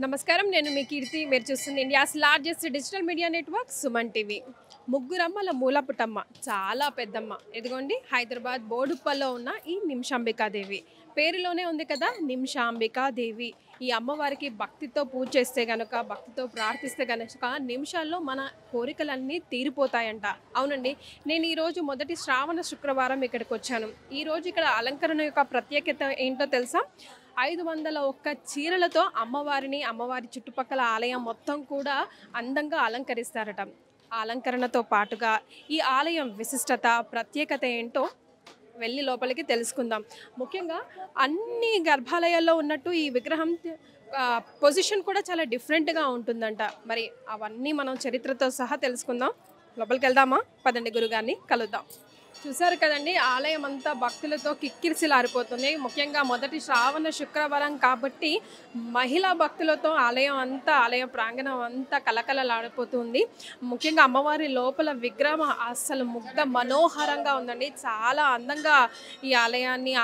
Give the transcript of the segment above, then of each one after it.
నమస్కారం, నేను మీ కీర్తి. మీరు చూస్తుంది India's largest digital media network Suman TV. ముగ్గురమ్మల మూలపుటమ్మ, చాలా పెద్దమ్మ. ఇదిగోండి, హైదరాబాద్ బోడుప్పల్లో ఉన్న ఈ నిమిషాంబికాదేవి. పేరులోనే ఉంది కదా, నిమిషాంబికాదేవి. ఈ అమ్మవారికి భక్తితో పూజ చేస్తే గనుక, భక్తితో ప్రార్థిస్తే గనుక నిమిషాల్లో మన కోరికలన్నీ తీరిపోతాయంట. అవునండి, నేను ఈరోజు మొదటి శ్రావణ శుక్రవారం ఇక్కడికి వచ్చాను. ఈరోజు ఇక్కడ అలంకరణ యొక్క ప్రత్యేకత ఏంటో తెలుసా? 501 చీరలతో అమ్మవారిని, అమ్మవారి చుట్టుపక్కల ఆలయం మొత్తం కూడా అందంగా అలంకరిస్తారట. ఆ అలంకరణతో పాటుగా ఈ ఆలయం విశిష్టత, ప్రత్యేకత ఏంటో వెళ్ళి లోపలికి తెలుసుకుందాం. ముఖ్యంగా అన్ని గర్భాలయాల్లో ఉన్నట్టు ఈ విగ్రహం పొజిషన్ కూడా చాలా డిఫరెంట్గా ఉంటుందంట. మరి అవన్నీ మనం చరిత్రతో సహా తెలుసుకుందాం. లోపలికి వెళ్దామా? పదండి, గురుగారిని కలుద్దాం. చూసారు కదండి, ఆలయం అంతా భక్తులతో కిక్కిరిసిలారిపోతుంది. ముఖ్యంగా మొదటి శ్రావణ శుక్రవారం కాబట్టి మహిళా భక్తులతో ఆలయ ప్రాంగణం అంతా కలకలలాడిపోతుంది. ముఖ్యంగా అమ్మవారి లోపల విగ్రహం అసలు ముగ్ధ మనోహరంగా ఉందండి. చాలా అందంగా ఈ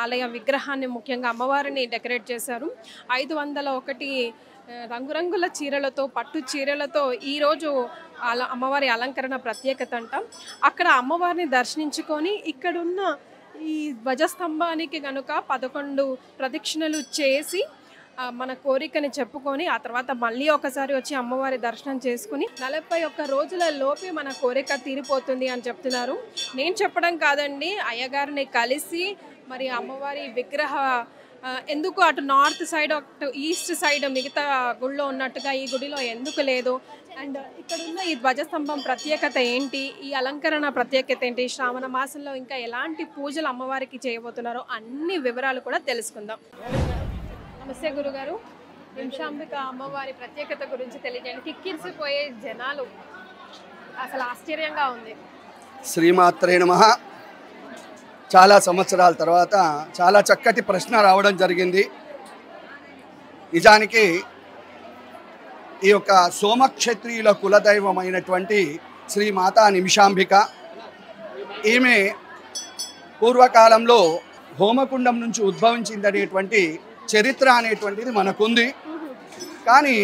ఆలయ విగ్రహాన్ని, ముఖ్యంగా అమ్మవారిని డెకరేట్ చేశారు. 501 రంగురంగుల చీరలతో, పట్టు చీరలతో ఈరోజు అమ్మవారి అలంకరణ ప్రత్యేకత అంట. అక్కడ అమ్మవారిని దర్శించుకొని ఇక్కడున్న ఈ ధ్వజస్తంభానికి కనుక 11 ప్రదక్షిణలు చేసి మన కోరికని చెప్పుకొని ఆ తర్వాత మళ్ళీ ఒకసారి వచ్చి అమ్మవారి దర్శనం చేసుకుని 41 రోజుల లోపే మన కోరిక తీరిపోతుంది అని చెప్తున్నారు. నేను చెప్పడం కాదండి, అయ్యగారిని కలిసి మరి అమ్మవారి విగ్రహ ఎందుకు అటు నార్త్ సైడ్, అటు ఈస్ట్ సైడ్ మిగతా గుడిలో ఉన్నట్టుగా ఈ గుడిలో ఎందుకు లేదు, అండ్ ఇక్కడ ఉన్న ఈ ధ్వజస్తంభం ప్రత్యేకత ఏంటి, ఈ అలంకరణ ప్రత్యేకత ఏంటి, శ్రావణ మాసంలో ఇంకా ఎలాంటి పూజలు అమ్మవారికి చేయబోతున్నారో అన్ని వివరాలు కూడా తెలుసుకుందాం. నమస్తే గురుగారు. నిమిషాంబిక అమ్మవారి ప్రత్యేకత గురించి తెలియజేయండి. కిక్కిరిసిపోయే జనాలు, అసలు ఆశ్చర్యంగా ఉంది. శ్రీమాత్రే నమః. చాలా సంవత్సరాల తర్వాత చాలా చక్కటి ప్రశ్న రావడం జరిగింది. నిజానికి ఈ యొక్క సోమక్షత్రియుల కులదైవమైనటువంటి శ్రీమాతా నిమిషాంబిక, ఈమె పూర్వకాలంలో హోమకుండం నుంచి ఉద్భవించిందనేటువంటి చరిత్ర అనేటువంటిది మనకుంది. కానీ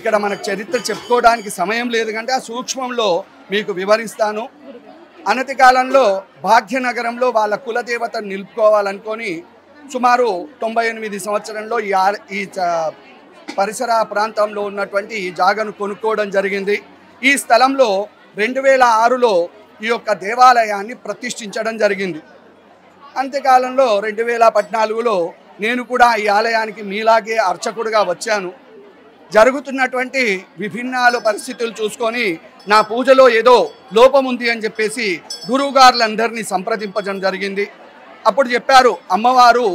ఇక్కడ మనకు చరిత్ర చెప్పుకోవడానికి సమయం లేదు కంటే ఆ సూక్ష్మంలో మీకు వివరిస్తాను. అనతి కాలంలో భాగ్యనగరంలో వాళ్ళ కులదేవతను నిలుపుకోవాలనుకొని సుమారు 98 సంవత్సరంలో ఈ పరిసర ప్రాంతంలో ఉన్నటువంటి ఈ జాగను కొనుక్కోవడం జరిగింది. ఈ స్థలంలో 2006లో ఈ యొక్క దేవాలయాన్ని ప్రతిష్ఠించడం జరిగింది. అంత్యకాలంలో 2014లో నేను కూడా ఈ ఆలయానికి మీలాగే అర్చకుడిగా వచ్చాను. జరుగుతున్నటువంటి విభిన్నాల పరిస్థితులు చూసుకొని నా పూజలో ఏదో లోపం ఉంది అని చెప్పేసి గురువుగారులందరినీ సంప్రదింపడం జరిగింది. అప్పుడు చెప్పారు, అమ్మవారు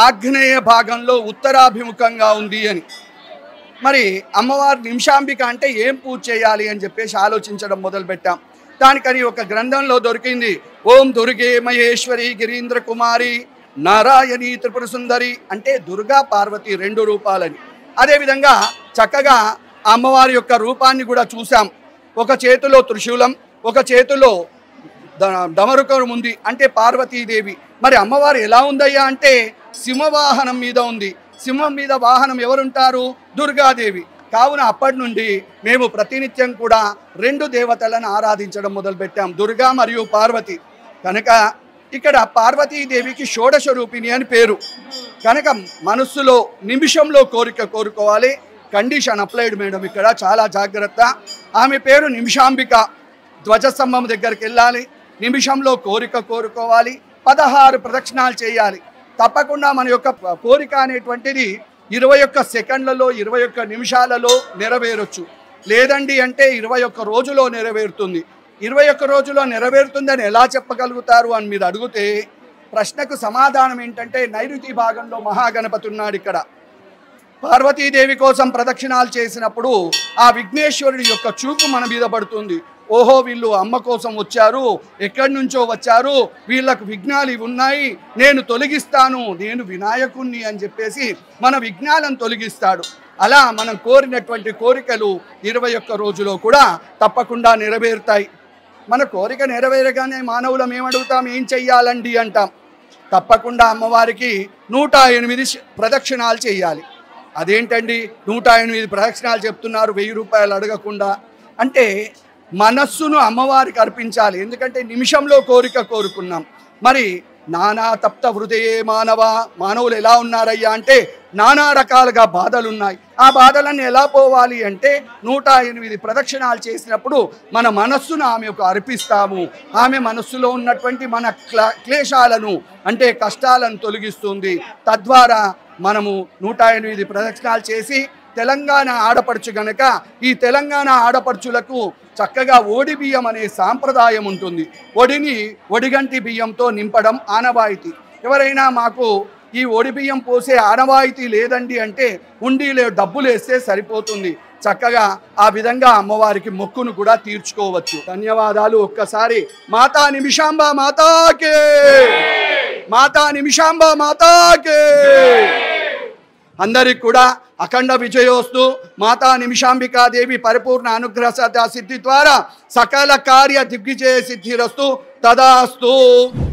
ఆగ్నేయ భాగంలో ఉత్తరాభిముఖంగా ఉంది అని. మరి అమ్మవారు నిమిషాంబిక అంటే ఏం పూజ చేయాలి అని చెప్పేసి ఆలోచించడం మొదలుపెట్టాం. దానికని ఒక గ్రంథంలో దొరికింది, ఓం దుర్గే మహేశ్వరి గిరీంద్ర కుమారి నారాయణి త్రిపుర సుందరి, అంటే దుర్గా పార్వతి 2 రూపాలని. అదేవిధంగా చక్కగా అమ్మవారి యొక్క రూపాన్ని కూడా చూసాం. ఒక చేతిలో త్రిశూలం, ఒక చేతిలో డమరుకం ఉంది, అంటే పార్వతీదేవి. మరి అమ్మవారు ఎలా ఉందయ్యా అంటే సింహవాహనం మీద ఉంది. సింహం మీద వాహనం ఎవరుంటారు? దుర్గాదేవి. కావున అప్పటి నుండి మేము ప్రతినిత్యం కూడా 2 దేవతలను ఆరాధించడం మొదలుపెట్టాం, దుర్గా మరియు పార్వతి. కనుక ఇక్కడ పార్వతీదేవికి షోడశ రూపిణి అని పేరు. కనుక మనస్సులో నిమిషంలో కోరిక కోరుకోవాలి. కండిషన్ అప్లైడ్ మేడం, ఇక్కడ చాలా జాగ్రత్త. ఆమె పేరు నిమిషాంబిక. ధ్వజస్తంభం దగ్గరికి వెళ్ళాలి, నిమిషంలో కోరిక కోరుకోవాలి, 16 ప్రదక్షిణాలు చేయాలి. తప్పకుండా మన యొక్క కోరిక అనేటువంటిది 21 సెకండ్లలో, 21 నిమిషాలలో నెరవేరొచ్చు. లేదండి అంటే 21 రోజులో నెరవేరుతుంది. 21 రోజుల్లో నెరవేరుతుందని ఎలా చెప్పగలుగుతారు అని మీరు అడిగితే ప్రశ్నకు సమాధానం ఏంటంటే నైరుతి భాగంలో మహాగణపతి ఉన్నాడు. ఇక్కడ పార్వతీదేవి కోసం ప్రదక్షిణాలు చేసినప్పుడు ఆ విఘ్నేశ్వరుడి యొక్క చూపు మన మీద పడుతుంది. ఓహో, వీళ్ళు అమ్మ కోసం వచ్చారు, ఎక్కడి నుంచో వచ్చారు, వీళ్ళకు విఘ్నాలు ఇవి ఉన్నాయి, నేను తొలగిస్తాను, నేను వినాయకుణ్ణి అని చెప్పేసి మన విఘ్నాలను తొలగిస్తాడు. అలా మనం కోరినటువంటి కోరికలు 21 రోజులో కూడా తప్పకుండా నెరవేరుతాయి. మన కోరిక నెరవేరగానే మానవులం ఏమడుగుతాం, ఏం చెయ్యాలండి అంటాం. తప్పకుండా అమ్మవారికి 108 ప్రదక్షిణాలు చేయాలి. అదేంటండి 108 ప్రదక్షిణాలు చెప్తున్నారు 1000 రూపాయలు అడగకుండా అంటే మనస్సును అమ్మవారికి అర్పించాలి. ఎందుకంటే నిమిషంలో కోరిక కోరుకున్నాం. మరి నానా తప్త హృదయే మానవులు ఎలా ఉన్నారయ్యా అంటే నానా రకాలుగా బాధలు ఉన్నాయి. ఆ బాధలన్నీ ఎలా పోవాలి అంటే 108 ప్రదక్షిణాలు చేసినప్పుడు మన మనస్సును ఆమెకు అర్పిస్తాము. ఆమె మనస్సులో ఉన్నటువంటి మన క్లేశాలను అంటే కష్టాలను తొలగిస్తుంది. తద్వారా మనము 108 ప్రదక్షిణాలు చేసి తెలంగాణ ఆడపడుచు గనక ఈ తెలంగాణ ఆడపడుచులకు చక్కగా ఓడి బియ్యం అనే సాంప్రదాయం ఉంటుంది. ఒడిగంటి బియ్యంతో నింపడం ఆనవాయితీ. ఎవరైనా మాకు ఈ ఒడి బియ్యం పోసే ఆనవాయితీ లేదండి అంటే ఉండీలో డబ్బులు వేస్తే సరిపోతుంది. చక్కగా ఆ విధంగా అమ్మవారికి మొక్కును కూడా తీర్చుకోవచ్చు. ధన్యవాదాలు. ఒక్కసారి మాతా నిమిషాంబ మాతాకే, మాతా నిమిషాంబ మాతాకే. అందరికి కూడా అఖండ విజయోస్తు. మాతా నిమిషాంబికాదేవి పరిపూర్ణ అనుగ్రహ సిద్ధి ద్వారా సకల కార్య దిగ్విజయ సిద్ధిరస్తు తదాస్తు.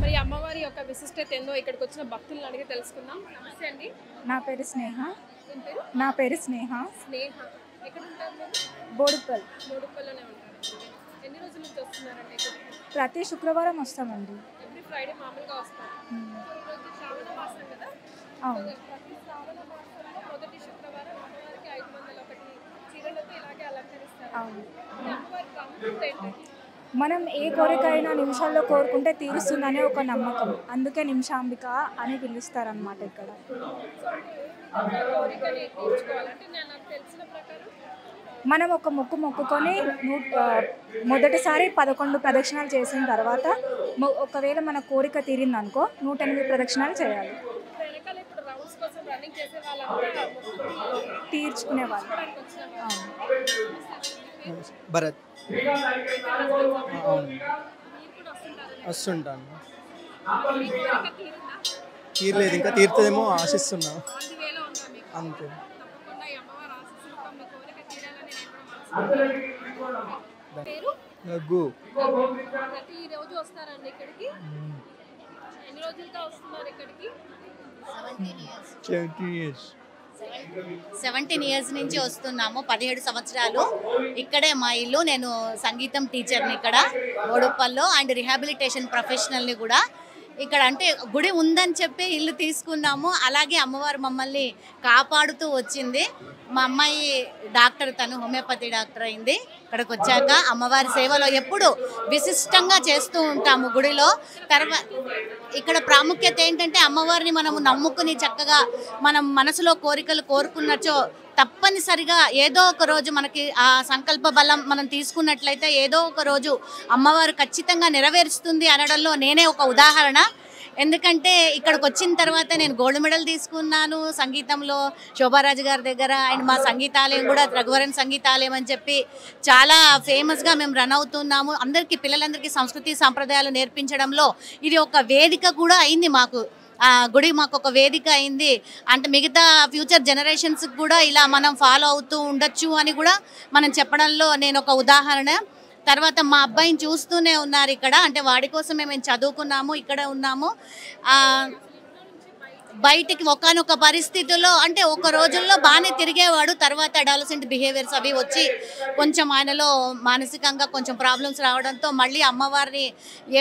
మరి అమ్మవారి యొక్క విశిష్టత ఏందో ఇక్కడికి వచ్చిన భక్తులను అడిగి తెలుసుకుందాం. నమస్తే అండి. నా పేరు స్నేహ. స్నేహ. ఎక్కడ ఉంటారు మీరు? బోడుప్పల్లోనే ఉంటారు. ఎన్ని రోజుల నుంచి వస్తున్నారండి? ప్రతి శుక్రవారం వస్తామండి. ఎవ్రీ ఫ్రైడే మామూలుగా వస్తారు. ఈరోజు శ్రావణ మాసం కదా? అవును. ప్రతి శ్రావణ మాసంలో మొదటి శుక్రవారం అమ్మవారికి 501 చీరలతో ఇలాగే అలంకరిస్తారు. అవును. అమ్మవారి ప్రాముఖ్యత ఏంటండి? మనం ఏ కోరిక అయినా నిమిషాల్లో కోరుకుంటే తీరుస్తుందనే ఒక నమ్మకం. అందుకే నిమిషాంబిక అని పిలుస్తారనమాట ఇక్కడ. కోరికని తీర్చుకోవాలంటే నాకు తెలిసిన ప్రకారం మనం ఒక మొక్కుకొని మొదటిసారి 11 ప్రదక్షిణాలు చేసిన తర్వాత ఒకవేళ మన కోరిక తీరిందనుకో 108 ప్రదక్షిణాలు చేయాలి. తీర్చుకునే వాళ్ళు. భరత్. వస్తుంటాను. తీరలేదు, ఇంకా తీరుతుందేమో ఆశిస్తున్నా. అంతే. గగ్గు. ప్రతిరోజు వస్తారండి ఇక్కడికి? ఎన్ని రోజులుగా వస్తున్నారు ఇక్కడికి? 17 years నుంచి వస్తున్నాము. 17 సంవత్సరాలు ఇక్కడే మా ఇల్లు. నేను సంగీతం టీచర్ని ఇక్కడ బోడుప్పల్లో అండ్ రిహాబిలిటేషన్ ప్రొఫెషనల్ని కూడా. ఇక్కడ అంటే గుడి ఉందని చెప్పి ఇల్లు తీసుకున్నాము. అలాగే అమ్మవారు మమ్మల్ని కాపాడుతూ వచ్చింది. మా అమ్మాయి డాక్టర్, తను హోమియోపతి డాక్టర్ అయింది. ఇక్కడికి వచ్చాక అమ్మవారి సేవలో ఎప్పుడు విశిష్టంగా చేస్తూ ఉంటాము గుడిలో. తర్వాత ఇక్కడ ప్రాముఖ్యత ఏంటంటే అమ్మవారిని మనము నమ్ముకుని చక్కగా మనం మనసులో కోరికలు కోరుకున్నచో తప్పనిసరిగా ఏదో ఒక రోజు మనకి ఆ సంకల్ప బలం మనం తీసుకున్నట్లయితే ఏదో ఒక రోజు అమ్మవారు ఖచ్చితంగా నెరవేరుస్తుంది అనడంలో నేనే ఒక ఉదాహరణ. ఎందుకంటే ఇక్కడికి వచ్చిన తర్వాత నేను గోల్డ్ మెడల్ తీసుకున్నాను సంగీతంలో శోభారాజు గారి దగ్గర. అండ్ మా సంగీతాలయం కూడా రఘువరన్ సంగీతాలయం అని చెప్పి చాలా ఫేమస్గా మేము రన్ అవుతున్నాము. అందరికీ పిల్లలందరికీ సంస్కృతి సాంప్రదాయాలు నేర్పించడంలో ఇది ఒక వేదిక కూడా అయింది. మాకు గుడి మాకు ఒక వేదిక అయింది. అంటే మిగతా ఫ్యూచర్ జనరేషన్స్కి కూడా ఇలా మనం ఫాలో అవుతూ ఉండొచ్చు అని కూడా మనం చెప్పడంలో నేను ఒక ఉదాహరణ. తర్వాత మా అబ్బాయిని చూస్తూనే ఉన్నారు ఇక్కడ. అంటే వాడి కోసమే మేము చదువుకున్నాము, ఇక్కడ ఉన్నాము. బయటికి ఒకానొక పరిస్థితుల్లో అంటే ఒక రోజుల్లో బాగానే తిరిగేవాడు. తర్వాత అడాలసెంట్ బిహేవియర్స్ అవి వచ్చి కొంచెం ఆయనలో మానసికంగా కొంచెం ప్రాబ్లమ్స్ రావడంతో మళ్ళీ అమ్మవారిని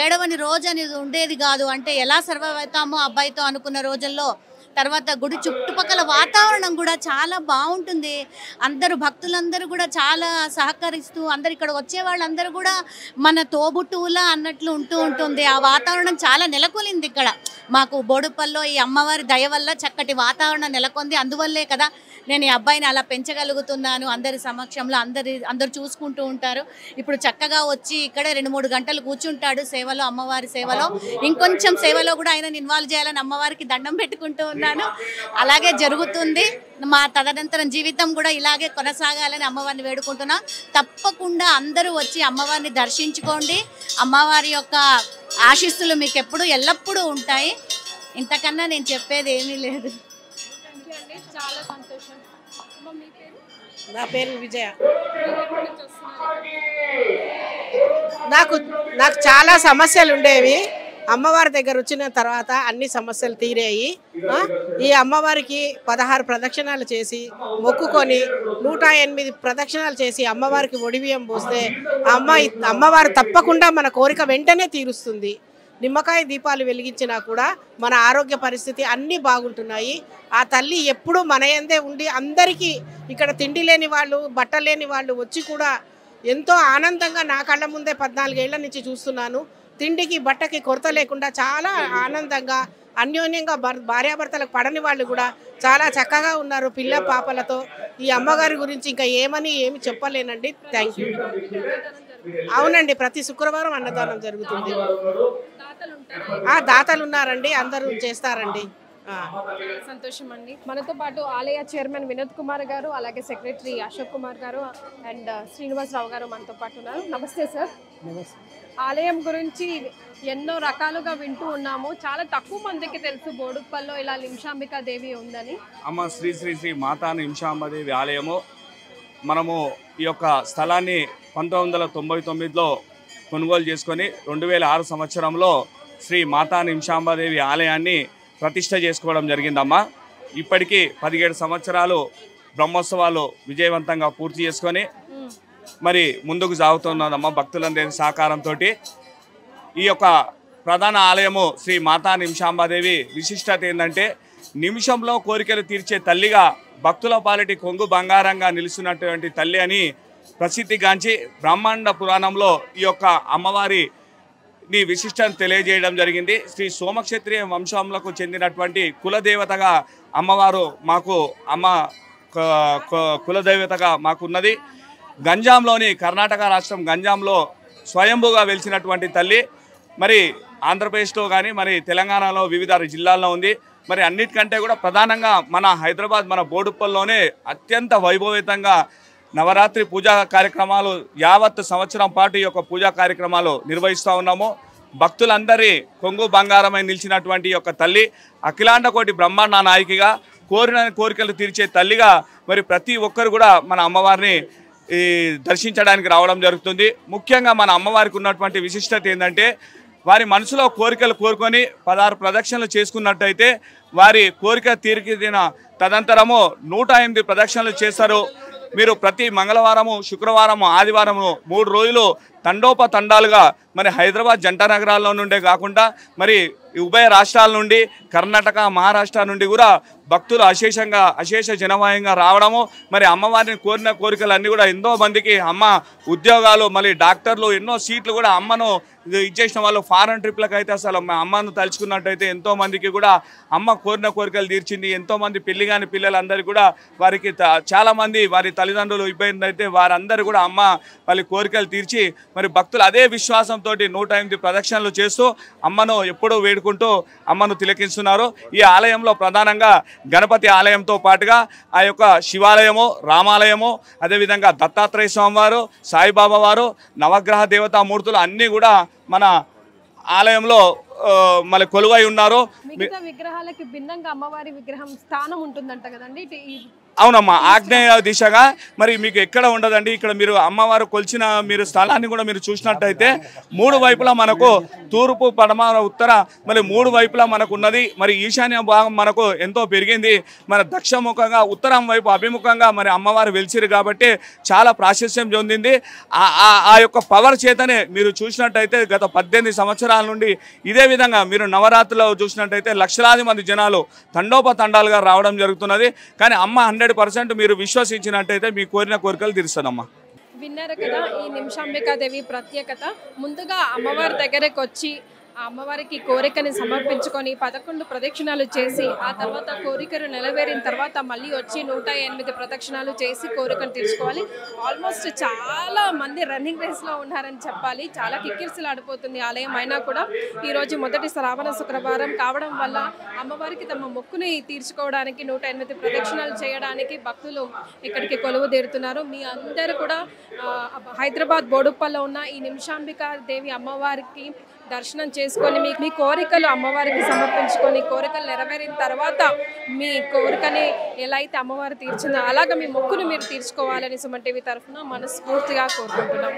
ఏడవని రోజు అనేది ఉండేది కాదు. అంటే ఎలా సర్వైవ్ అవుతామో అబ్బాయితో అనుకున్న రోజుల్లో. తర్వాత గుడి చుట్టుపక్కల వాతావరణం కూడా చాలా బాగుంటుంది. అందరూ భక్తులందరూ కూడా చాలా సహకరిస్తూ అందరు ఇక్కడ వచ్చే వాళ్ళందరూ కూడా మన తోబుట్టువులా అన్నట్లు ఉంటుంది. ఆ వాతావరణం చాలా నెలకొలింది ఇక్కడ మాకు బోడుప్పల్లో. ఈ అమ్మవారి దయ వల్ల చక్కటి వాతావరణం నెలకొంది. అందువల్లే కదా నేను ఈ అబ్బాయిని అలా పెంచగలుగుతున్నాను. అందరి సమక్షంలో అందరు చూసుకుంటూ ఉంటారు. ఇప్పుడు చక్కగా వచ్చి ఇక్కడే 2-3 గంటలు కూర్చుంటాడు సేవలో, అమ్మవారి సేవలో. ఇంకొంచెం సేవలో కూడా ఆయన ఇన్వాల్వ్ చేయాలని అమ్మవారికి దండం పెట్టుకుంటూ ఉన్నాను. అలాగే జరుగుతుంది. మా తదనంతరం జీవితం కూడా ఇలాగే కొనసాగాలని అమ్మవారిని వేడుకుంటున్నా. తప్పకుండా అందరూ వచ్చి అమ్మవారిని దర్శించుకోండి. అమ్మవారి యొక్క ఆశీస్సులు మీకు ఎప్పుడు ఎల్లప్పుడూ ఉంటాయి. ఇంతకన్నా నేను చెప్పేది ఏమీ లేదు. చాలా సంతోషం. నా పేరు విజయ. నాకు చాలా సమస్యలు ఉండేవి. అమ్మవారి దగ్గర వచ్చిన తర్వాత అన్ని సమస్యలు తీరాయి. ఈ అమ్మవారికి 16 ప్రదక్షిణాలు చేసి మొక్కుకొని 108 ప్రదక్షిణాలు చేసి అమ్మవారికి ఒడిబియ్యం పోస్తే అమ్మవారు తప్పకుండా మన కోరిక వెంటనే తీరుస్తుంది. నిమ్మకాయ దీపాలు వెలిగించినా కూడా మన ఆరోగ్య పరిస్థితి అన్నీ బాగుంటున్నాయి. ఆ తల్లి ఎప్పుడూ మన యందే ఉండి అందరికీ ఇక్కడ తిండి లేని వాళ్ళు, బట్టలు లేని వాళ్ళు వచ్చి కూడా ఎంతో ఆనందంగా నా కళ్ళ ముందే 14 ఏళ్ల నుంచి చూస్తున్నాను. తిండికి బట్టకి కొరత లేకుండా చాలా ఆనందంగా అన్యోన్యంగా భార్యాభర్తలకు పడని వాళ్ళు కూడా చాలా చక్కగా ఉన్నారు పిల్ల పాపలతో. ఈ అమ్మగారి గురించి ఇంకా ఏమి చెప్పలేనండి. Thank you. అవునండి, ప్రతి శుక్రవారం అన్నదానం జరుగుతుంది. దాతలు ఉన్నారండి, అందరూ చేస్తారండి. సంతోషం అండి. మనతో పాటు ఆలయ చైర్మన్ వినోద్ కుమార్ గారు, అలాగే సెక్రటరీ అశోక్ కుమార్ గారు అండ్ శ్రీనివాసరావు గారు మనతో పాటు ఉన్నారు. నమస్తే సార్. ఆలయం గురించి ఎన్నో రకాలుగా వింటూ ఉన్నాము. చాలా తక్కువ మందికి తెలుసు బోడుప్పల్లో ఇలా నిమిషాంబికా దేవి ఉందని. అమ్మ శ్రీ శ్రీ శ్రీ మాతా నిమిషాంబదేవి ఆలయము మనము ఈ యొక్క స్థలాన్ని 1999లో కొనుగోలు చేసుకొని 2006 సంవత్సరంలో శ్రీ మాతా నిమిషాంబదేవి ఆలయాన్ని ప్రతిష్ట చేసుకోవడం జరిగిందమ్మా. ఇప్పటికీ 17 సంవత్సరాలు బ్రహ్మోత్సవాలు విజయవంతంగా పూర్తి చేసుకొని మరి ముందుకు సాగుతున్నదమ్మా భక్తులందరి సహకారంతో. ఈ యొక్క ప్రధాన ఆలయము శ్రీ మాతా నిమిషాంబదేవి విశిష్టత ఏంటంటే నిమిషంలో కోరికలు తీర్చే తల్లిగా భక్తుల పాలిటి కొంగు బంగారంగా నిలుస్తున్నటువంటి తల్లి అని ప్రసిద్ధిగాంచి బ్రహ్మాండ పురాణంలో ఈ యొక్క అమ్మవారిని విశిష్టతను తెలియజేయడం జరిగింది. శ్రీ సోమక్షత్రియ వంశంలకు చెందినటువంటి కులదేవతగా అమ్మవారు మాకు కులదేవతగా మాకున్నది. గంజాంలోని కర్ణాటక రాష్ట్రం గంజాంలో స్వయంభూగా వెలిసినటువంటి తల్లి మరి ఆంధ్రప్రదేశ్లో కానీ మరి తెలంగాణలో వివిధ జిల్లాల్లో ఉంది. మరి అన్నిటికంటే కూడా ప్రధానంగా మన హైదరాబాద్ మన బోడుప్పల్లోనే అత్యంత వైభవేతంగా నవరాత్రి పూజా కార్యక్రమాలు యావత్ సంవత్సరం పాటు ఈ యొక్క పూజా కార్యక్రమాలు నిర్వహిస్తూ ఉన్నాము. భక్తులందరి కొంగు బంగారమై నిలిచినటువంటి యొక్క తల్లి అఖిలాండ కోటి బ్రహ్మాండ నాయకిగా కోరిన కోరికలు తీర్చే తల్లిగా మరి ప్రతి ఒక్కరు కూడా మన అమ్మవారిని దర్శించడానికి రావడం జరుగుతుంది. ముఖ్యంగా మన అమ్మవారికి ఉన్నటువంటి విశిష్టత ఏంటంటే వారి మనసులో కోరికలు కోరుకొని 16 ప్రదక్షిణలు చేసుకున్నట్టయితే వారి కోరిక తీరికిన తదంతరము 108 ప్రదక్షిణలు చేస్తారు. మీరు ప్రతి మంగళవారము, శుక్రవారము, ఆదివారము 3 రోజులు తండోపతండాలుగా మరి హైదరాబాద్ జంట నగరాల్లో నుండే కాకుండా మరి ఉభయ రాష్ట్రాల నుండి కర్ణాటక, మహారాష్ట్ర నుండి కూడా భక్తులు అశేష జనవాయంగా రావడము మరి అమ్మవారిని కోరిన కోరికలన్నీ కూడా ఎంతో మందికి అమ్మ ఉద్యోగాలు మళ్ళీ డాక్టర్లు ఎన్నో సీట్లు కూడా అమ్మను ఇచ్చేసిన వాళ్ళు ఫారెన్ ట్రిప్లకు అయితే అసలు అమ్మను తలుచుకున్నట్టయితే ఎంతో మందికి కూడా అమ్మ కోరిన కోరికలు తీర్చింది. ఎంతోమంది పెళ్లి కాని పిల్లలందరూ కూడా వారికి చాలామంది వారి తల్లిదండ్రులు ఇబ్బంది అయితే వారందరూ కూడా అమ్మ వాళ్ళ కోరికలు తీర్చి మరి భక్తులు అదే విశ్వాసంతో 108 ప్రదక్షిణలు చేస్తూ అమ్మను ఎప్పుడూ వేడుకుంటూ అమ్మను తిలకిస్తున్నారు. ఈ ఆలయంలో ప్రధానంగా గణపతి ఆలయంతో పాటుగా ఆ యొక్క శివాలయము, రామాలయము, అదేవిధంగా దత్తాత్రేయ స్వామివారు, సాయిబాబా వారు, నవగ్రహ దేవతామూర్తులు అన్నీ కూడా మన ఆలయంలో మళ్ళీ కొలువై ఉన్నారు. మిగతా విగ్రహాలకి భిన్నంగా అమ్మవారి విగ్రహం స్థానం ఉంటుందంట కదండి. అవునమ్మా, ఆగ్నేయ దిశగా మరి మీకు ఎక్కడ ఉండదండి. ఇక్కడ మీరు అమ్మవారు కొలిచిన మీరు స్థలాన్ని కూడా మీరు చూసినట్టయితే 3 వైపులా మనకు తూర్పు, పడమర, ఉత్తర మరి 3 వైపులా మనకు ఉన్నది. మరి ఈశాన్య భాగం మనకు ఎంతో పెరిగింది. మన దక్షిణముఖంగా ఉత్తరం వైపు అభిముఖంగా మరి అమ్మవారు వెలిసిరు కాబట్టి చాలా ప్రాశస్త్యం చెందింది. ఆ యొక్క పవర్ చేతనే మీరు చూసినట్టయితే గత 18 సంవత్సరాల నుండి ఇదే విధంగా మీరు నవరాత్రిలో చూసినట్టయితే లక్షలాది మంది జనాలు తండోపతండాలుగా రావడం జరుగుతున్నది. కానీ అమ్మ 100% మీరు విశ్వసించినట్టయితే మీ కోరిన కోరికలు తీరుస్తానమ్మా. విన్నారు కదా ఈ నిమిషాంబికాదేవి ప్రత్యేకత. ముందుగా అమ్మవారి దగ్గరకు వచ్చి ఆ అమ్మవారికి కోరికని సమర్పించుకొని 11 ప్రదక్షిణాలు చేసి ఆ తర్వాత కోరికలు నెరవేరిన తర్వాత మళ్ళీ వచ్చి 108 ప్రదక్షిణాలు చేసి కోరికను తీర్చుకోవాలి. ఆల్మోస్ట్ చాలా మంది రన్నింగ్ రేస్లో ఉన్నారని చెప్పాలి. చాలా కిక్కిరిసలాడిపోతుంది ఆలయం. అయినా కూడా ఈరోజు మొదటి శ్రావణ శుక్రవారం కావడం వల్ల అమ్మవారికి తమ మొక్కుని తీర్చుకోవడానికి 108 ప్రదక్షిణాలు చేయడానికి భక్తులు ఇక్కడికి కొలువు తీరుతున్నారు. మీ అందరూ కూడా హైదరాబాద్ బోడుప్పల్లో ఉన్న ఈ నిమిషాంబికా దేవి అమ్మవారికి దర్శనం చేసుకొని మీ కోరికలు అమ్మవారికి సమర్పించుకొని కోరికలు నెరవేరిన తర్వాత మీ కోరికని ఎలా అయితే అమ్మవారు తీర్చిందో అలాగే మీ మొక్కును మీరు తీర్చుకోవాలని సుమన్ టీవీ తరఫున మనస్ఫూర్తిగా కోరుకుంటున్నాం.